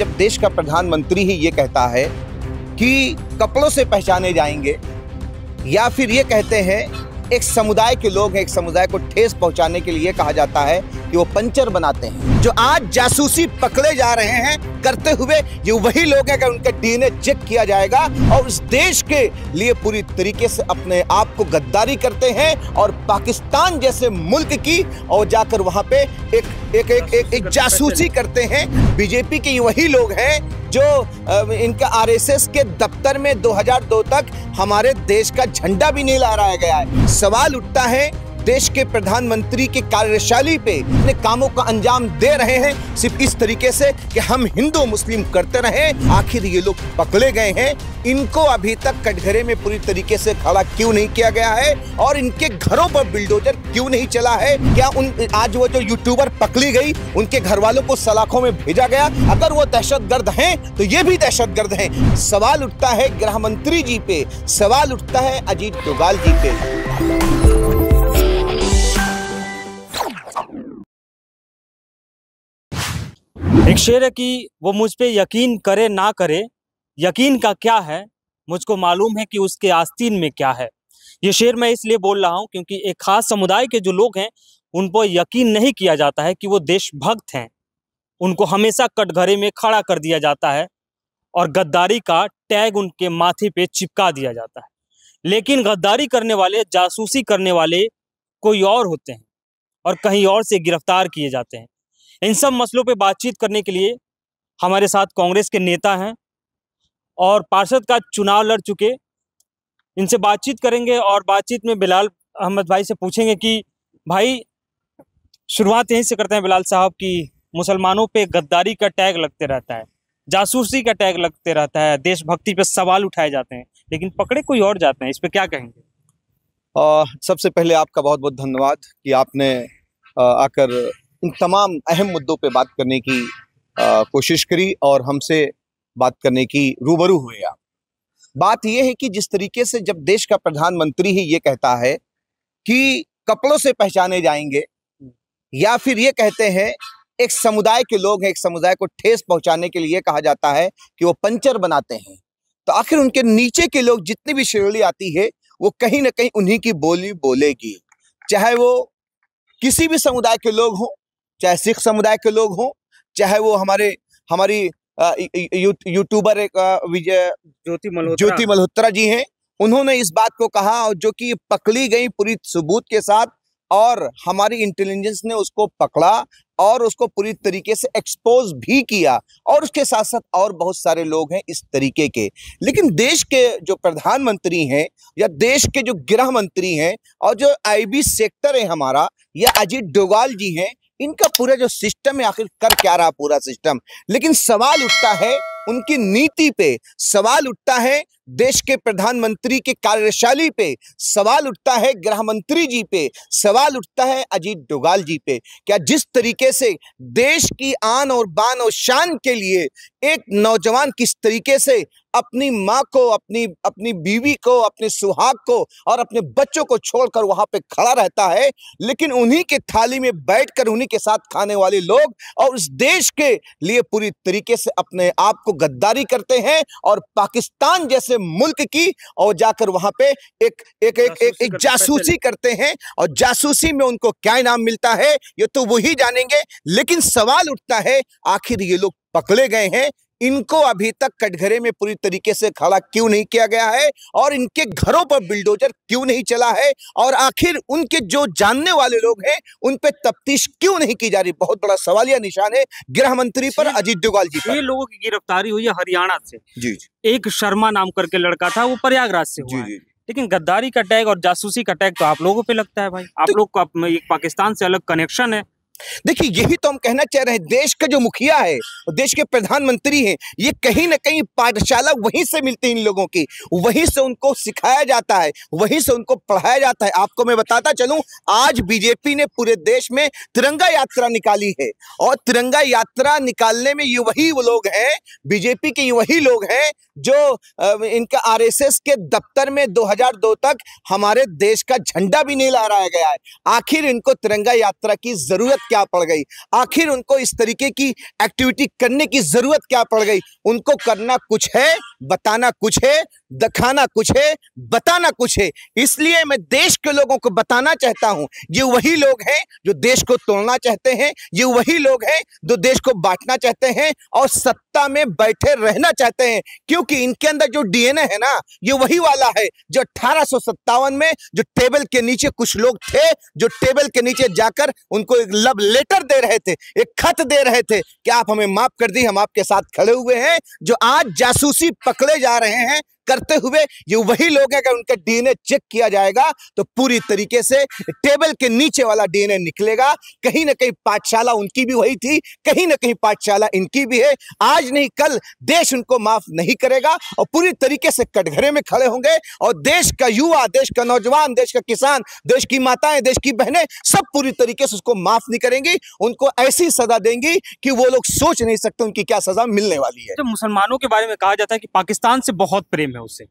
जब देश का प्रधानमंत्री ही ये कहता है कि कपड़ों से पहचाने जाएंगे, या फिर ये कहते हैं एक समुदाय के लोग हैं, एक समुदाय को ठेस पहुंचाने के लिए कहा जाता है कि वो पंचर बनाते हैं। जो आज जासूसी पकड़े जा रहे हैं करते हुए, ये वही लोग हैं कि उनका डीएनए चेक किया जाएगा और इस देश के लिए पूरी तरीके से अपने आप को गद्दारी करते हैं और पाकिस्तान जैसे मुल्क की और जाकर वहां पे एक जासूसी करते हैं। बीजेपी के वही लोग हैं जो इनका आरएसएस के दफ्तर में 2002 तक हमारे देश का झंडा भी नहीं लहराया गया है। सवाल उठता है, देश के प्रधानमंत्री के कार्यशैली पे अपने कामों का अंजाम दे रहे हैं सिर्फ इस तरीके से कि हम हिंदू मुस्लिम करते रहें। आखिर ये लोग पकड़े गए हैं, इनको अभी तक कटघरे में पूरी तरीके से खड़ा क्यों नहीं किया गया है और इनके घरों पर बिल्डोजर क्यों नहीं चला है? क्या आज वो जो यूट्यूबर पकड़ी गई उनके घर वालों को सलाखों में भेजा गया? अगर वो दहशतगर्द हैं तो ये भी दहशतगर्द हैं। सवाल उठता है गृह मंत्री जी पे, सवाल उठता है अजीत डोभाल जी पे। एक शेर है कि वो मुझ पे यकीन करे ना करे, यकीन का क्या है, मुझको मालूम है कि उसके आस्तीन में क्या है। ये शेर मैं इसलिए बोल रहा हूँ क्योंकि एक खास समुदाय के जो लोग हैं उन पर यकीन नहीं किया जाता है कि वो देशभक्त हैं। उनको हमेशा कटघरे में खड़ा कर दिया जाता है और गद्दारी का टैग उनके माथे पे चिपका दिया जाता है। लेकिन गद्दारी करने वाले, जासूसी करने वाले कोई और होते हैं और कहीं और से गिरफ्तार किए जाते हैं। इन सब मसलों पे बातचीत करने के लिए हमारे साथ कांग्रेस के नेता हैं और पार्षद का चुनाव लड़ चुके। इनसे बातचीत करेंगे और बातचीत में बिलाल अहमद भाई से पूछेंगे कि भाई, शुरुआत यहीं से करते हैं बिलाल साहब, कि मुसलमानों पे गद्दारी का टैग लगते रहता है, जासूसी का टैग लगते रहता है, देशभक्ति पे सवाल उठाए जाते हैं, लेकिन पकड़े कोई और जाते हैं। इस पे क्या कहेंगे? सबसे पहले आपका बहुत बहुत धन्यवाद कि आपने आकर इन तमाम अहम मुद्दों पे बात करने की कोशिश करी और हमसे बात करने की रूबरू हुए आप। बात यह है कि जिस तरीके से जब देश का प्रधानमंत्री ही ये कहता है कि कपड़ों से पहचाने जाएंगे, या फिर ये कहते हैं एक समुदाय के लोग हैं, एक समुदाय को ठेस पहुंचाने के लिए कहा जाता है कि वो पंचर बनाते हैं, तो आखिर उनके नीचे के लोग जितनी भी श्रेणी आती है वो कहीं ना कहीं उन्हीं की बोली बोलेगी। चाहे वो किसी भी समुदाय के लोग हों, चाहे सिख समुदाय के लोग हों, चाहे वो हमारी यूट्यूबर एक ज्योति मल्होत्रा जी हैं, उन्होंने इस बात को कहा और जो कि पकड़ी गई पूरी सबूत के साथ, और हमारी इंटेलिजेंस ने उसको पकड़ा और उसको पूरी तरीके से एक्सपोज भी किया, और उसके साथ साथ और बहुत सारे लोग हैं इस तरीके के। लेकिन देश के जो प्रधानमंत्री हैं या देश के जो गृह मंत्री हैं और जो आईबी सेक्टर है हमारा, या अजीत डोभाल जी हैं, इनका पूरा जो सिस्टम है आखिर कर क्या रहा पूरा सिस्टम। लेकिन सवाल उठता है उनकी नीति पे, सवाल उठता है देश के प्रधानमंत्री के कार्यशैली पे, सवाल उठता है गृह मंत्री जी पे, सवाल उठता है अजीत डोभाल जी पे। क्या जिस तरीके से देश की आन और बान और शान के लिए एक नौजवान किस तरीके से अपनी माँ को, अपनी बीवी को, अपने सुहाग को और अपने बच्चों को छोड़कर वहां पे खड़ा रहता है, लेकिन उन्हीं के थाली में बैठकर उन्हीं के साथ खाने वाले लोग और उस देश के लिए पूरी तरीके से अपने आप को गद्दारी करते हैं और पाकिस्तान जैसे मुल्क की और जाकर वहां पे एक जासूसी करते हैं, और जासूसी में उनको क्या इनाम मिलता है ये तो वही जानेंगे। लेकिन सवाल उठता है, आखिर ये लोग पकड़े गए हैं, इनको अभी तक कटघरे में पूरी तरीके से खड़ा क्यों नहीं किया गया है और इनके घरों पर बिल्डोजर क्यों नहीं चला है, और आखिर उनके जो जानने वाले लोग हैं उन पे तफ्तीश क्यों नहीं की जा रही? बहुत बड़ा सवालिया निशान है गृह मंत्री पर, अजीत डोभाल जी पर। ये लोगों की गिरफ्तारी हुई है हरियाणा से। जी। एक शर्मा नाम करके लड़का था, वो प्रयागराज से हुआ है। लेकिन गद्दारी का टैग और जासूसी का टैग तो आप लोगों पे लगता है भाई। आप लोग का एक पाकिस्तान से अलग कनेक्शन है। देखिए, यही तो हम कहना चाह रहे हैं। देश का जो मुखिया है, देश के प्रधानमंत्री हैं, ये कहीं ना कहीं पाठशाला वहीं से मिलती है इन लोगों की, वहीं से उनको सिखाया जाता है, वहीं से उनको पढ़ाया जाता है। आपको मैं बताता चलूं, आज बीजेपी ने पूरे देश में तिरंगा यात्रा निकाली है, और तिरंगा यात्रा निकालने में ये वही वो लोग हैं, बीजेपी के ये वही लोग हैं जो इनका आरएसएस के दफ्तर में 2002 तक हमारे देश का झंडा भी नहीं लहराया गया है। आखिर इनको तिरंगा यात्रा की जरूरत क्या पड़ गई, आखिर उनको इस तरीके की एक्टिविटी करने की जरूरत क्या पड़ गई। उनको करना कुछ है, बताना कुछ है, दिखाना कुछ है, बताना कुछ है। इसलिए मैं देश के लोगों को बताना चाहता हूं, ये वही लोग हैं जो देश को तोड़ना चाहते हैं, ये वही लोग हैं जो देश को बांटना चाहते हैं और सत्ता में बैठे रहना चाहते हैं। क्योंकि इनके अंदर जो डीएनए है ना, ये वही वाला है जो 1857 में जो टेबल के नीचे कुछ लोग थे, जो टेबल के नीचे जाकर उनको एक लव लेटर दे रहे थे, एक खत दे रहे थे कि आप हमें माफ कर दी, हम आपके साथ खड़े हुए हैं। जो आज जासूसी पकड़े जा रहे हैं करते हुए, ये वही लोग हैं। अगर उनका डीएनए चेक किया जाएगा तो पूरी तरीके से टेबल के नीचे वाला डीएनए निकलेगा। कहीं ना कहीं पाठशाला उनकी भी वही थी, कहीं ना कहीं पाठशाला इनकी भी है। आज नहीं कल देश उनको माफ नहीं करेगा और पूरी तरीके से कटघरे में खड़े होंगे। और देश का युवा, देश का नौजवान, देश का किसान, देश की माताएं, देश की बहनें सब पूरी तरीके से उसको माफ नहीं करेंगी। उनको ऐसी सजा देंगी कि वो लोग सोच नहीं सकते उनकी क्या सजा मिलने वाली है। तो मुसलमानों के बारे में कहा जाता है कि पाकिस्तान से बहुत प्रेम है उससे,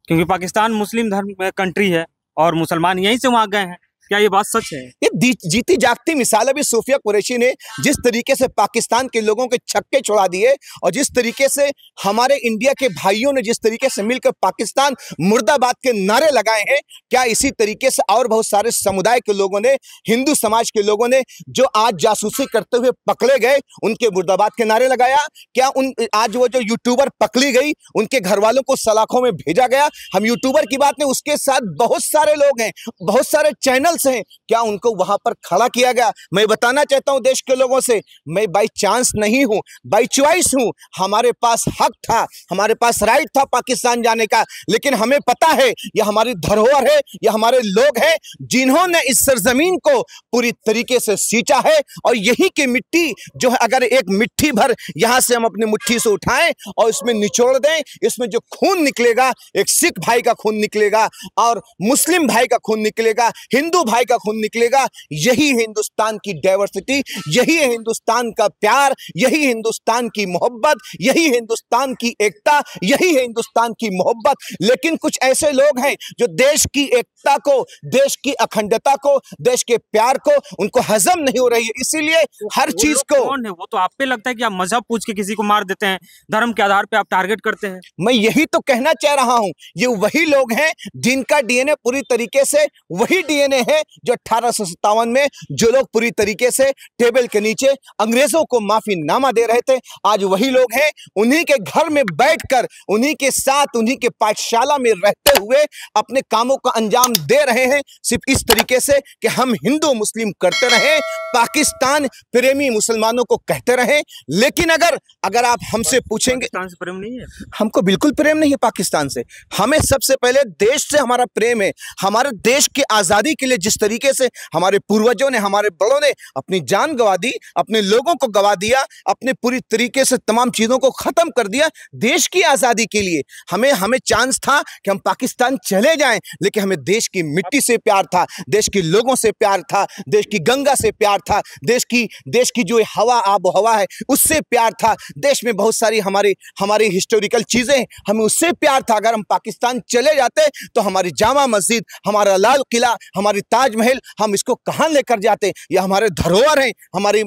क्योंकि पाकिस्तान मुस्लिम धर्म कंट्री है और मुसलमान यहीं से वहां गए हैं। क्या ये बात सच है? ये जीती जागती मिसाल अभी सूफिया कुरैशी ने जिस तरीके से पाकिस्तान के लोगों के छक्के छुड़ा दिए और जिस तरीके से हमारे इंडिया के भाइयों ने जिस तरीके से मिलकर पाकिस्तान मुर्दाबाद के नारे लगाए हैं, क्या इसी तरीके से और बहुत सारे समुदाय के लोगों ने, हिंदू समाज के लोगों ने जो आज जासूसी करते हुए पकड़े गए, उनके मुर्दाबाद के नारे लगाया? क्या आज वो जो यूट्यूबर पकड़ी गई, उनके घर वालों को सलाखों में भेजा गया? हम यूट्यूबर की बात नहीं, उसके साथ बहुत सारे लोग हैं, बहुत सारे चैनल हैं, क्या उनको वहां पर खड़ा किया गया? मैं बताना चाहता हूं देश के लोगों से, मैं बाई चांस नहीं हूं, बाई चॉइस हूं। हमारे पास हक था, हमारे पास राइट था पाकिस्तान जाने का, लेकिन हमें पता है यह हमारी धरोहर है, यह हमारे लोग हैं जिन्होंने इस सरजमीन को पूरी तरीके से सींचा है। और यही की मिट्टी जो है, अगर एक मिट्टी भर यहां से हम अपनी मुट्ठी से उठाएं और इसमें निचोड़ दें, इसमें जो खून निकलेगा, एक सिख भाई का खून निकलेगा और मुस्लिम भाई का खून निकलेगा, हिंदू भाई का खून निकलेगा। यही है हिंदुस्तान की डाइवर्सिटी, यही है हिंदुस्तान का प्यार, यही हिंदुस्तान की मोहब्बत, यही हिंदुस्तान की एकता, यही है हिंदुस्तान की मोहब्बत। लेकिन कुछ ऐसे लोग हैं जो देश की एकता को, देश की अखंडता को, देश के प्यार को उनको हजम नहीं हो रही है। इसीलिए हर चीज को, कौन है वो? तो आप पे लगता है कि आप मजहब पूछ के किसी को मार देते हैं, धर्म के आधार पे आप टारगेट करते हैं। मैं यही तो कहना चाह रहा हूं, ये वही लोग हैं जिनका डीएनए पूरी तरीके से वही डीएनए है जो 1857 में जो लोग पूरी तरीके से टेबल के नीचे अंग्रेजों को माफीनामा दे रहे थे, आज वही लोग हैं। उन्हीं के घर में बैठकर, उन्हीं के साथ, उन्हीं के पाठशाला में रहते हुए अपने कामों का अंजाम दे रहे हैं, सिर्फ इस तरीके से कि हम हिंदू मुस्लिम करते रहे, पाकिस्तान प्रेमी मुसलमानों को कहते रहे। लेकिन अगर आप हमसे पूछेंगे, पाकिस्तान से प्रेम नहीं है? हमको बिल्कुल प्रेम नहीं है पाकिस्तान से। हमें सबसे पहले देश से हमारा प्रेम है। हमारे देश की आजादी के लिए जिस तरीके से हमारे पूर्वजों ने, हमारे बड़ों ने अपनी जान गंवा दी, अपने लोगों को गंवा दिया, अपने पूरी तरीके से तमाम चीजों को खत्म कर दिया देश की आजादी के लिए। हमें चांस था कि हम पाकिस्तान चले जाएं, लेकिन हमें देश की मिट्टी से प्यार था, देश के लोगों से प्यार था, देश की गंगा से प्यार था, देश की जो हवा, आबो हवा है उससे प्यार था, देश में बहुत सारी हमारी हिस्टोरिकल चीजें, हमें उससे प्यार था। अगर हम पाकिस्तान चले जाते तो हमारी जामा मस्जिद, हमारा लाल किला, हमारी ताजमहल, हम इसको कहां लेकर जाते? ये हमारे धरोहर हैं,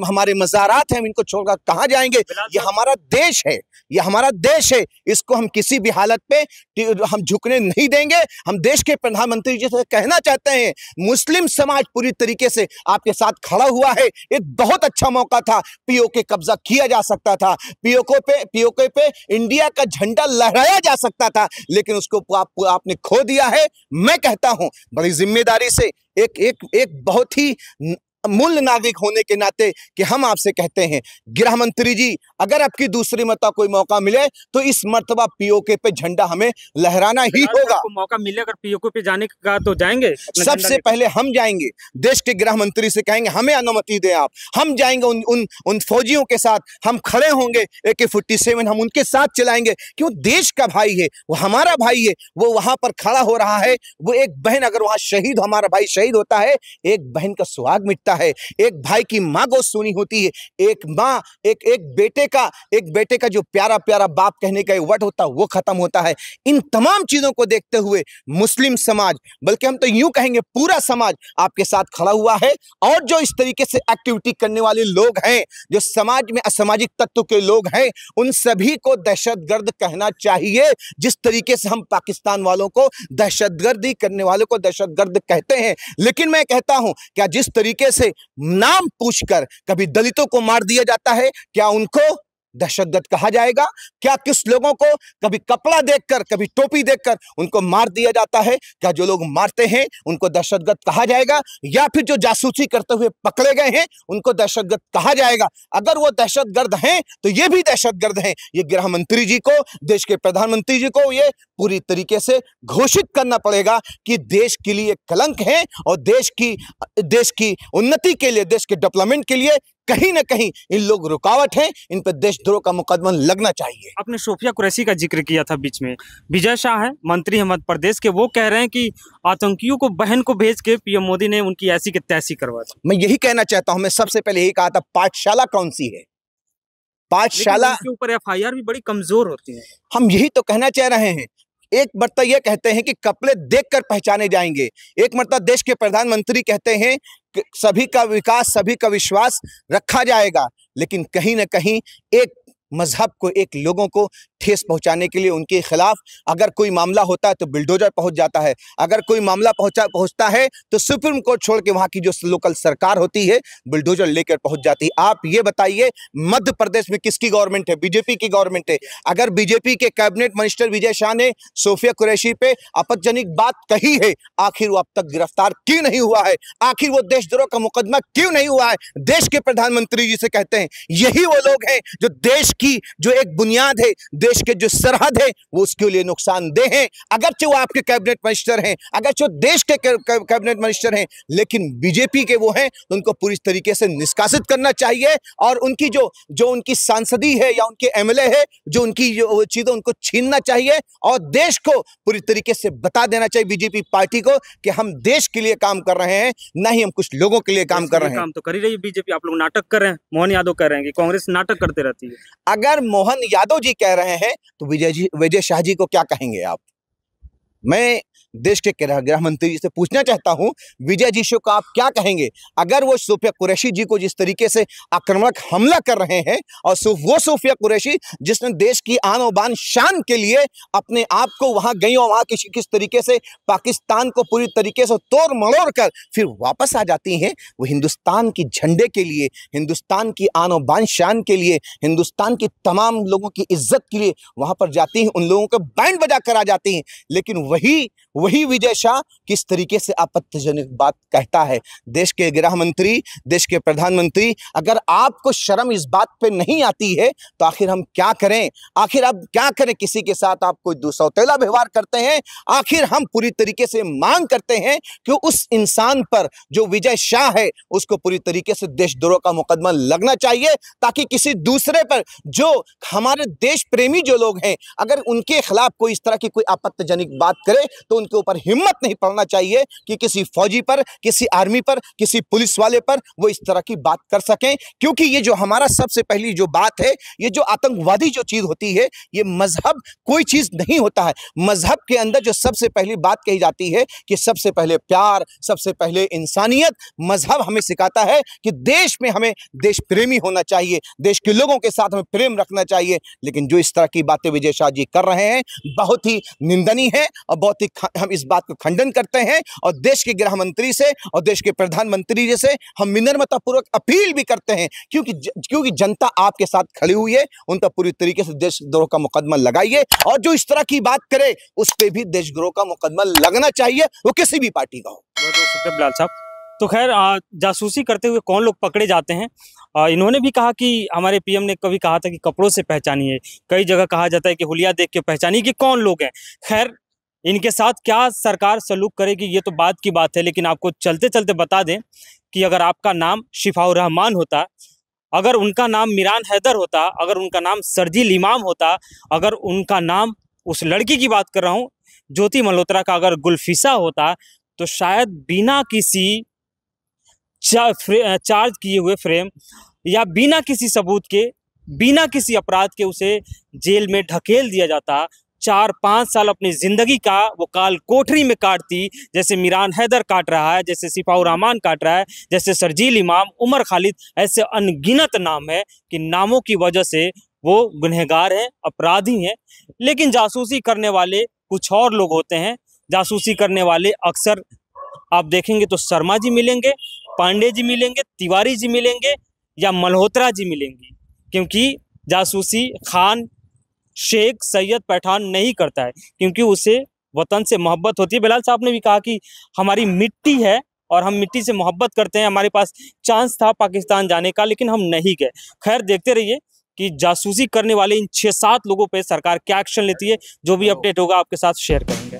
हमारे मज़ारात हैं, हम इनको छोड़कर कहां जाएंगे? ये हमारा देश है, ये हमारा देश है, इसको हम किसी भी हालत पे हम झुकने नहीं देंगे। हम देश के प्रधानमंत्री जी से कहना चाहते हैं, मुस्लिम समाज पूरी तरीके से आपके साथ खड़ा हुआ है। एक बहुत अच्छा मौका था, पीओके कब्जा किया जा सकता था, पीओके पे इंडिया का झंडा लहराया जा सकता था, लेकिन उसको आपने खो दिया है। मैं कहता हूं बड़ी जिम्मेदारी से, एक बहुत ही मूल नागरिक होने के नाते कि हम आपसे कहते हैं, गृह मंत्री जी, अगर आपकी दूसरी मर्तबा कोई मौका मिले तो इस मर्तबा पीओके पे झंडा हमें लहराना ही होगा। मौका मिले अगर पीओके पे जाने का तो जाएंगे? सबसे पहले हम जाएंगे, देश के गृह मंत्री से कहेंगे हमें अनुमति दें आप, हम जाएंगे उन फौजियों के साथ, हम खड़े होंगे, AK-47 हम उनके साथ चलाएंगे। क्यों? देश का भाई है वो, हमारा भाई है, वो वहां पर खड़ा हो रहा है। वो एक बहन, अगर वहां शहीद, हमारा भाई शहीद होता है, एक बहन का सुहाग मिटता है, एक भाई की माँ गोश्त सोनी होती है, एक माँ एक बेटे का जो प्यारा प्यारा बाप कहने का वर्ड होता है वो खत्म होता है। इन तमाम चीजों को देखते हुए मुस्लिम समाज, बल्कि हम तो यूं कहेंगे पूरा समाज आपके साथ खड़ा हुआ है। और जो इस तरीके से एक्टिविटी करने वाले लोग हैं, जो समाज में असामाजिक तत्व के लोग हैं, उन सभी को दहशतगर्द कहना चाहिए। जिस तरीके से हम पाकिस्तान वालों को दहशतगर्दी करने वालों को दहशतगर्द कहते हैं, लेकिन मैं कहता हूं क्या जिस तरीके से नाम पूछकर कभी दलितों को मार दिया जाता है, क्या उनको दहशतगर्द कहा जाएगा? क्या किस लोगों को कभी कपड़ा देखकर, कभी टोपी देखकर उनको मार दिया जाता है, क्या जो लोग मारते हैं उनको दहशतगर्द कहा जाएगा? या फिर जो जासूसी करते हुए पकड़े गए हैं उनको दहशतगर्द कहा जाएगा? अगर वो दहशतगर्द हैं तो ये भी दहशतगर्द हैं। ये गृह मंत्री जी को, देश के प्रधानमंत्री जी को ये पूरी तरीके से घोषित करना पड़ेगा कि देश के लिए कलंक है और देश की उन्नति के लिए, देश के डेवलपमेंट के लिए कहीं ना कहीं इन लोग रुकावट हैं। इन पर देशद्रोह का मुकदमा लगना चाहिए। आपने सोफिया कुरैशी का जिक्र किया था बीच में। विजय शाह है, मंत्री है मध्य प्रदेश के, वो कह रहे हैं कि आतंकियों को बहन को भेज के पीएम मोदी ने उनकी ऐसी की तैसी करवा दी। मैं यही कहना चाहता हूं, मैं सबसे पहले यही कहा था, पाठशाला कौन सी है? पाठशाला के ऊपर एफआईआर भी बड़ी कमजोर होती है। हम यही तो कहना चाह रहे हैं। एक मर्तबा ये कहते हैं कि कपड़े देखकर पहचाने जाएंगे, एक मर्तबा देश के प्रधानमंत्री कहते हैं कि सभी का विकास, सभी का विश्वास रखा जाएगा, लेकिन कहीं ना कहीं एक मजहब को, एक लोगों को ठेस पहुंचाने के लिए उनके खिलाफ अगर कोई मामला होता है तो बुलडोजर पहुंच जाता है, अगर कोई मामला पहुंचता है तो सुप्रीम कोर्ट छोड़ के वहां की जो लोकल सरकार होती है बुलडोजर लेकर पहुंच जाती है। आप ये बताइए, मध्य प्रदेश में किसकी गवर्नमेंट है? बीजेपी की गवर्नमेंट है। अगर बीजेपी के कैबिनेट मिनिस्टर विजय शाह ने सोफिया कुरैशी पे आपत्तिजनक बात कही है, आखिर वो अब तक गिरफ्तार क्यों नहीं हुआ है? आखिर वो देशद्रोह का मुकदमा क्यों नहीं हुआ है? देश के प्रधानमंत्री जी से कहते हैं, यही वो लोग हैं जो देश की जो एक बुनियाद है, देश के जो सरहद है, वो उसके लिए नुकसानदेह हैं। अगरचे वो आपके कैबिनेट मिनिस्टर हैं, अगरचे देश के कैबिनेट मिनिस्टर हैं, लेकिन बीजेपी के वो हैं, तो उनको पूरी तरीके से निष्कासित करना चाहिए और उनकी जो उनकी सांसदी है या उनके एमएलए है, जो उनकी जो चीजें उनको छीनना चाहिए और देश को पूरी तरीके से बता देना चाहिए बीजेपी पार्टी को कि हम देश के लिए काम कर रहे हैं, ना ही हम कुछ लोगों के लिए काम कर रहे हैं। काम तो कर ही रही है बीजेपी, आप लोग नाटक कर रहे हैं। मोहन यादव कह रहे हैं कि कांग्रेस नाटक करते रहती है। अगर मोहन यादव जी कह रहे हैं तो विजय शाह जी को क्या कहेंगे आप? मैं देश के गृह मंत्री जी से पूछना चाहता हूं, विजय जी को आप क्या कहेंगे? अगर वो सोफिया कुरैशी जी को जिस तरीके से आक्रामक हमला कर रहे हैं, और वो सोफिया कुरैशी जिसने देश की आन और बान शान के लिए अपने आप को वहां गई और वहां किस तरीके से पाकिस्तान को पूरी तरीके से तोड़ मरोड़ कर फिर वापस आ जाती हैं, वो हिंदुस्तान की झंडे के लिए, हिंदुस्तान की आन और बान शान के लिए, हिंदुस्तान की तमाम लोगों की इज्जत के लिए वहां पर जाती हैं, उन लोगों को बैंड बजा कर आ जाती हैं। लेकिन वही विजय शाह किस तरीके से आपत्तिजनक बात कहता है। देश के गृह मंत्री, देश के प्रधानमंत्री, अगर आपको शर्म इस बात पे नहीं आती है तो आखिर हम क्या करें? आखिर आप क्या करें? किसी के साथ आप कोई दुसौतेला व्यवहार करते हैं। आखिर हम पूरी तरीके से मांग करते हैं कि उस इंसान पर जो विजय शाह है उसको पूरी तरीके से देशद्रोह का मुकदमा लगना चाहिए, ताकि किसी दूसरे पर जो हमारे देश प्रेमी जो लोग हैं, अगर उनके खिलाफ कोई इस तरह की कोई आपत्तिजनक बात करे तो उनके ऊपर हिम्मत नहीं पड़ना चाहिए कि किसी फौजी पर, किसी आर्मी पर, किसी पुलिस वाले पर वो इस तरह की बात कर सकें। क्योंकि ये जो हमारा सबसे पहली जो बात है, ये जो आतंकवादी जो चीज होती है, ये मजहब कोई चीज नहीं होता है। मजहब के अंदर जो सबसे पहली बात कही जाती है कि सबसे पहले प्यार, सबसे पहले इंसानियत, मजहब हमें सिखाता है कि देश में हमें देश प्रेमी होना चाहिए, देश के लोगों के साथ हमें प्रेम रखना चाहिए। लेकिन जो इस तरह की बातें विजय शाह जी कर रहे हैं बहुत ही निंदनीय है और बहुत ही हम इस बात को खंडन करते हैं। और देश के गृह मंत्री से और देश के प्रधानमंत्री जी से हम विनम्रता पूर्वक अपील भी करते हैं, क्योंकि जनता आपके साथ खड़ी हुई है, उन पर पूरी तरीके से देशद्रोह का मुकदमा लगाइए और जो इस तरह की बात करे उस पर भी देशद्रोह का मुकदमा लगना चाहिए, वो किसी भी पार्टी का हो। बिलाल साहब, तो खैर जासूसी करते हुए कौन लोग पकड़े जाते हैं? इन्होंने भी कहा कि हमारे पीएम ने कभी कहा था कि कपड़ों से पहचानिए, कई जगह कहा जाता है कि हुलिया देख के पहचानिए कि कौन लोग हैं। खैर, इनके साथ क्या सरकार सलूक करेगी ये तो बात की बात है, लेकिन आपको चलते चलते बता दें कि अगर आपका नाम शिफाउर रहमान होता, अगर उनका नाम मीरान हैदर होता, अगर उनका नाम शर्जील इमाम होता, अगर उनका नाम, उस लड़की की बात कर रहा हूँ ज्योति मल्होत्रा का, अगर गुलफिसा होता, तो शायद बिना किसी चार्ज किए हुए फ्रेम या बिना किसी सबूत के, बिना किसी अपराध के उसे जेल में ढकेल दिया जाता। 4-5 साल अपनी जिंदगी का वो काल कोठरी में काटती, जैसे मिरान हैदर काट रहा है, जैसे सिफाउर रहमान काट रहा है, जैसे शर्जील इमाम, उमर खालिद, ऐसे अनगिनत नाम है कि नामों की वजह से वो गुनहगार हैं, अपराधी हैं। लेकिन जासूसी करने वाले कुछ और लोग होते हैं। जासूसी करने वाले अक्सर आप देखेंगे तो शर्मा जी मिलेंगे, पांडे जी मिलेंगे, तिवारी जी मिलेंगे या मल्होत्रा जी मिलेंगी, क्योंकि जासूसी खान, शेख, सैयद, पठान नहीं करता है, क्योंकि उसे वतन से मोहब्बत होती है। बिलाल साहब ने भी कहा कि हमारी मिट्टी है और हम मिट्टी से मोहब्बत करते हैं। हमारे पास चांस था पाकिस्तान जाने का, लेकिन हम नहीं गए। खैर, देखते रहिए कि जासूसी करने वाले इन 6-7 लोगों पे सरकार क्या एक्शन लेती है। जो भी अपडेट होगा आपके साथ शेयर करेंगे।